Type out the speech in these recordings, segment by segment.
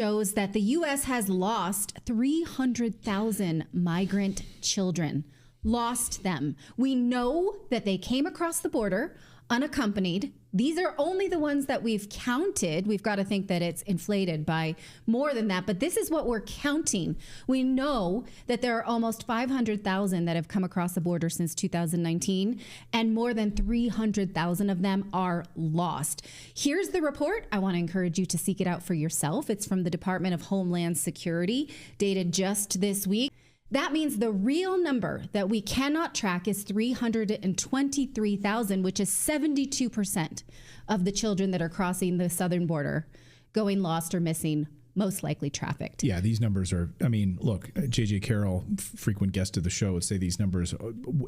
shows that the U.S. has lost 300,000 migrant children. Lost them. We know that they came across the border unaccompanied. These are only the ones that we've counted. We've got to think that it's inflated by more than that, but this is what we're counting. We know that there are almost 500,000 that have come across the border since 2019, and more than 300,000 of them are lost. Here's the report. I want to encourage you to seek it out for yourself. It's from the Department of Homeland Security, dated just this week. That means the real number that we cannot track is 323,000, which is 72% of the children that are crossing the southern border, going lost or missing, most likely trafficked. Yeah, these numbers are, I mean, look, JJ Carroll, frequent guest of the show, would say these numbers,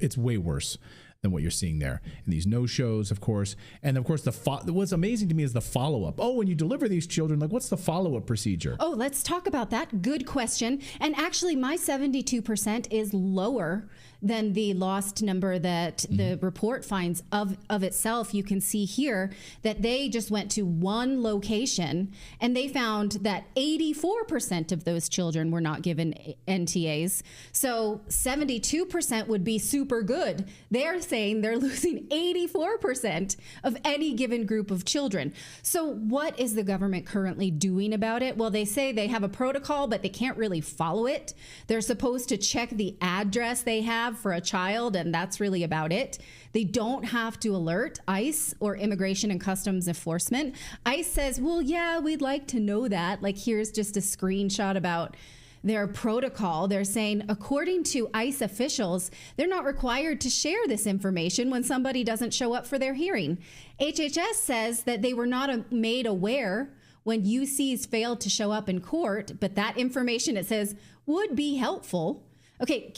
it's way worse than what you're seeing there. And these no-shows, of course. And of course, what's amazing to me is the follow-up. Oh, when you deliver these children, like, what's the follow-up procedure? Oh, let's talk about that. Good question. And actually, my 72% is lower than the lost number that the report finds of itself. You can see here that they just went to one location and they found that 84% of those children were not given NTAs. So 72% would be super good. They're saying they're losing 84% of any given group of children. So what is the government currently doing about it? Well, they say they have a protocol, but they can't really follow it. They're supposed to check the address they have for a child, and that's really about it. They don't have to alert ICE or Immigration and Customs Enforcement. ICE says, well, yeah, we'd like to know that. Like, here's just a screenshot about their protocol. They're saying, according to ICE officials, they're not required to share this information when somebody doesn't show up for their hearing. HHS says that they were not made aware when UCs failed to show up in court, but that information, it says, would be helpful. Okay,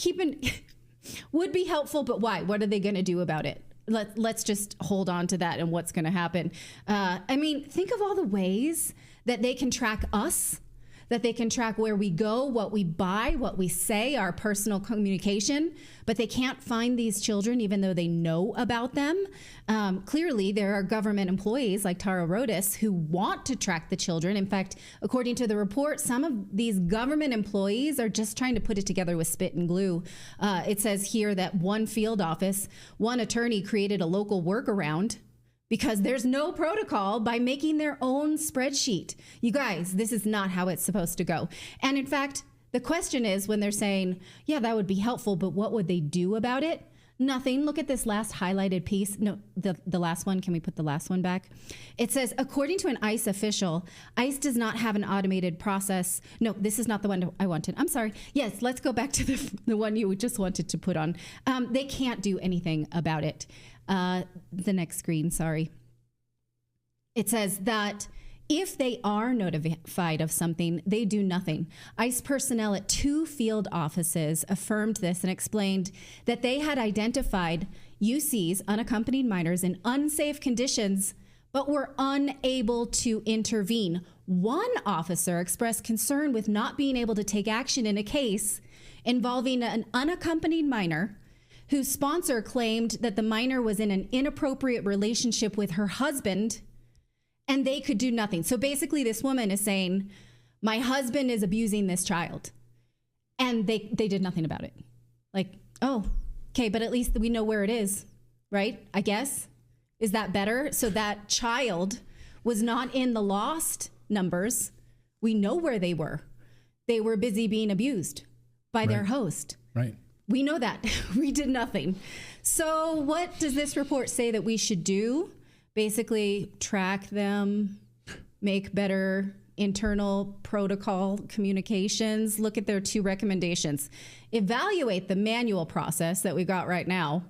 would be helpful, but why? What are they going to do about it? Let's just hold on to that and what's going to happen. I mean, think of all the ways that they can track us, that they can track where we go, what we buy, what we say, our personal communication, but they can't find these children even though they know about them. Clearly, there are government employees like Tara Rodis who want to track the children. In fact, according to the report, some of these government employees are just trying to put it together with spit and glue. It says here that one field office, one attorney created a local workaround because there's no protocol by making their own spreadsheet. You guys, this is not how it's supposed to go. And in fact, the question is when they're saying, yeah, that would be helpful, but what would they do about it? Nothing. Look at this last highlighted piece. No, the last one. Can we put the last one back? It says, according to an ICE official, ICE does not have an automated process. No, this is not the one I wanted. I'm sorry. Yes, let's go back to the one you just wanted to put on. They can't do anything about it. The next screen, sorry. It says that if they are notified of something, they do nothing. ICE personnel at 2 field offices affirmed this and explained that they had identified UCs, unaccompanied minors, in unsafe conditions, but were unable to intervene. One officer expressed concern with not being able to take action in a case involving an unaccompanied minor whose sponsor claimed that the minor was in an inappropriate relationship with her husband and they could do nothing. So basically this woman is saying, my husband is abusing this child. And they did nothing about it. Like, oh, okay, but at least we know where it is, right? I guess. Is that better? So that child was not in the lost numbers. We know where they were. They were busy being abused by their host. Right. We know that. We did nothing. So what does this report say that we should do? Basically, track them, make better internal protocol communications. Look at their 2 recommendations. Evaluate the manual process that we got right now.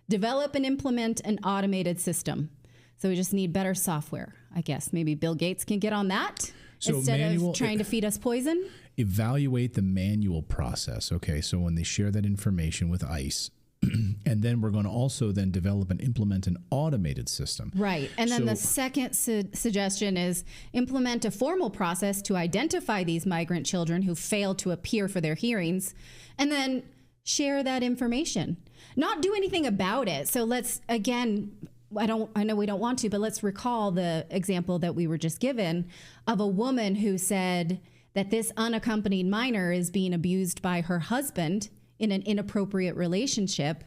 Develop and implement an automated system. So we just need better software, I guess. Maybe Bill Gates can get on that instead of trying to feed us poison. Evaluate the manual process. Okay, so when they share that information with ICE, and then we're going to also then develop and implement an automated system. Right. And then the second suggestion is implement a formal process to identify these migrant children who fail to appear for their hearings, and then share that information. Not do anything about it. So let's, again, I know we don't want to, but let's recall the example that we were just given of a woman who said that this unaccompanied minor is being abused by her husband in an inappropriate relationship.